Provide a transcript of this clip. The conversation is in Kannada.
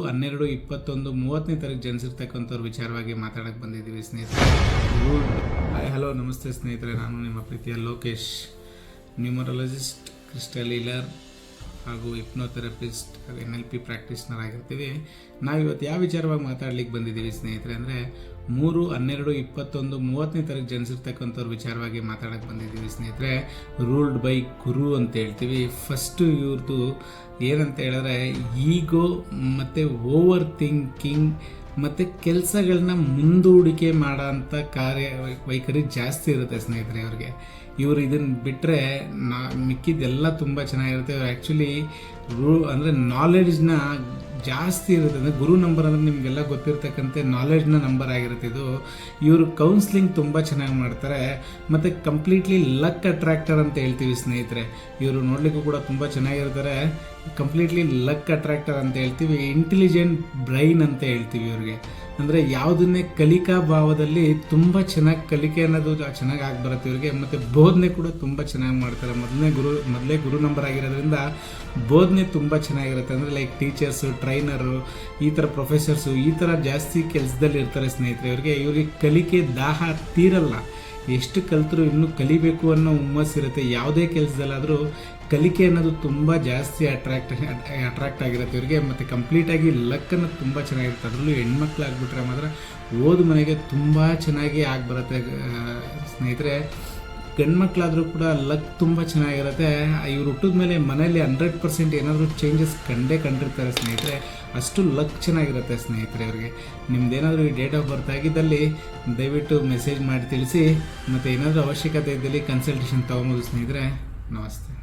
12/21/30ನೇ ತಾರೀಕು ಜನಿಸಿರ್ತಕ್ಕಂಥವ್ರ ವಿಚಾರವಾಗಿ ಮಾತಾಡಕ್ಕೆ ಬಂದಿದ್ದೀವಿ ಸ್ನೇಹಿತರೆ. ಹಲೋ, ನಮಸ್ತೆ ಸ್ನೇಹಿತರೆ. ನಾನು ನಿಮ್ಮ ಪ್ರೀತಿಯ ಲೋಕೇಶ್, ನ್ಯೂಮರಾಲಜಿಸ್ಟ್, ಕ್ರಿಸ್ಟಲ್ ಹೀಲರ್ ಹಾಗೂ ಹಿಪ್ನೋಥೆರಪಿಸ್ಟ್ ಹಾಗೂ NLP ಪ್ರಾಕ್ಟೀಸ್ನರ್ ಆಗಿರ್ತೀವಿ. ನಾವಿವತ್ತು ಯಾವ ವಿಚಾರವಾಗಿ ಮಾತಾಡ್ಲಿಕ್ಕೆ ಬಂದಿದ್ದೀವಿ ಸ್ನೇಹಿತರೆ ಅಂದರೆ 3/12/21/30ನೇ ತಾರೀಕು ಜನಿಸಿರ್ತಕ್ಕಂಥವ್ರ ವಿಚಾರವಾಗಿ ಮಾತಾಡಕ್ಕೆ ಬಂದಿದ್ದೀವಿ ಸ್ನೇಹಿತರೆ. ರೂಲ್ಡ್ ಬೈ ಗುರು ಅಂತ ಹೇಳ್ತೀವಿ. ಫಸ್ಟು ಇವ್ರದ್ದು ಏನಂತ ಹೇಳಿದ್ರೆ ಈಗೋ ಮತ್ತು ಓವರ್ ಥಿಂಕಿಂಗ್ ಮತ್ತು ಕೆಲಸಗಳನ್ನ ಮುಂದೂಡಿಕೆ ಮಾಡೋಂಥ ವೈಖರಿ ಜಾಸ್ತಿ ಇರುತ್ತೆ ಸ್ನೇಹಿತರೆ ಅವ್ರಿಗೆ. ಇವರು ಇದನ್ನು ಬಿಟ್ಟರೆ ಮಿಕ್ಕಿದ್ದೆಲ್ಲ ತುಂಬ ಚೆನ್ನಾಗಿರುತ್ತೆ. ಇವರು ಆ್ಯಕ್ಚುಲಿ ಅಂದರೆ ನಾಲೆಡ್ಜ್ನ ಜಾಸ್ತಿ ಇರುತ್ತೆ. ಅಂದರೆ ಗುರು ನಂಬರ್ ಅಂದರೆ ನಿಮಗೆಲ್ಲ ಗೊತ್ತಿರ್ತಕ್ಕಂಥ ನಾಲೆಡ್ಜ್ನ ನಂಬರ್ ಆಗಿರುತ್ತೆ ಇದು. ಇವರು ಕೌನ್ಸ್ಲಿಂಗ್ ತುಂಬ ಚೆನ್ನಾಗಿ ಮಾಡ್ತಾರೆ ಮತ್ತು ಕಂಪ್ಲೀಟ್ಲಿ ಲಕ್ ಅಟ್ರಾಕ್ಟರ್ ಅಂತ ಹೇಳ್ತೀವಿ ಸ್ನೇಹಿತರೆ. ಇವರು ನೋಡಲಿಕ್ಕೂ ಕೂಡ ತುಂಬ ಚೆನ್ನಾಗಿರ್ತಾರೆ. ಕಂಪ್ಲೀಟ್ಲಿ ಲಕ್ ಅಟ್ರಾಕ್ಟರ್ ಅಂತ ಹೇಳ್ತೀವಿ. ಇಂಟೆಲಿಜೆಂಟ್ ಬ್ರೈನ್ ಅಂತ ಹೇಳ್ತೀವಿ ಇವ್ರಿಗೆ. ಅಂದರೆ ಯಾವುದನ್ನೇ ಕಲಿಕಾ ಭಾವದಲ್ಲಿ ತುಂಬ ಚೆನ್ನಾಗಿ ಕಲಿಕೆ ಅನ್ನೋದು ಚೆನ್ನಾಗಿ ಆಗಿ ಬರುತ್ತೆ ಇವ್ರಿಗೆ. ಮತ್ತು ಬೋಧನೆ ಕೂಡ ತುಂಬ ಚೆನ್ನಾಗಿ ಮಾಡ್ತಾರೆ. ಮೊದಲೇ ಗುರು ನಂಬರ್ ಆಗಿರೋದ್ರಿಂದ ಬೋಧನೆ ತುಂಬ ಚೆನ್ನಾಗಿರುತ್ತೆ. ಅಂದರೆ ಲೈಕ್ ಟೀಚರ್ಸು, ಟ್ರೈನರು, ಈ ಥರ ಪ್ರೊಫೆಸರ್ಸು ಈ ಥರ ಜಾಸ್ತಿ ಕೆಲಸದಲ್ಲಿ ಇರ್ತಾರೆ ಸ್ನೇಹಿತರೆ. ಇವ್ರಿಗೆ ಕಲಿಕೆ ದಾಹ ತೀರಲ್ಲ. ಎಷ್ಟು ಕಲಿತರೂ ಇನ್ನೂ ಕಲಿಬೇಕು ಅನ್ನೋ ಹುಮ್ಮಸ್ಸಿರುತ್ತೆ. ಯಾವುದೇ ಕೆಲಸದಲ್ಲಾದರೂ ಕಲಿಕೆ ಅನ್ನೋದು ತುಂಬ ಜಾಸ್ತಿ ಅಟ್ರಾಕ್ಟ್ ಆಗಿರುತ್ತೆ ಇವ್ರಿಗೆ. ಮತ್ತು ಕಂಪ್ಲೀಟಾಗಿ ಲಕ್ ಅನ್ನೋದು ತುಂಬ ಚೆನ್ನಾಗಿರುತ್ತೆ. ಅದರಲ್ಲೂ ಹೆಣ್ಮಕ್ಳು ಆಗಿಬಿಟ್ರೆ ಮಾತ್ರ ಓದು ಮನೆಗೆ ತುಂಬ ಚೆನ್ನಾಗಿ ಆಗಿಬರುತ್ತೆ ಸ್ನೇಹಿತರೆ. ಗಂಡ್ಮಕ್ಳಾದರೂ ಕೂಡ ಲಕ್ ತುಂಬ ಚೆನ್ನಾಗಿರುತ್ತೆ. ಇವ್ರು ಹುಟ್ಟಿದ ಮೇಲೆ ಮನೇಲಿ 100% ಏನಾದರೂ ಚೇಂಜಸ್ ಕಂಡಿರ್ತಾರೆ ಸ್ನೇಹಿತರೆ. ಅಷ್ಟು ಲಕ್ ಚೆನ್ನಾಗಿರುತ್ತೆ ಸ್ನೇಹಿತರೆ ಅವ್ರಿಗೆ. ನಿಮ್ದೇನಾದರೂ ಈ ಡೇಟ್ ಆಫ್ ಬರ್ತ್ ಆಗಿದ್ದಲ್ಲಿ ದಯವಿಟ್ಟು ಮೆಸೇಜ್ ಮಾಡಿ ತಿಳಿಸಿ. ಮತ್ತು ಏನಾದರೂ ಅವಶ್ಯಕತೆ ಇದ್ದಲ್ಲಿ ಕನ್ಸಲ್ಟೇಷನ್ ತೊಗೊಬೋದು ಸ್ನೇಹಿತರೆ. ನಮಸ್ತೆ.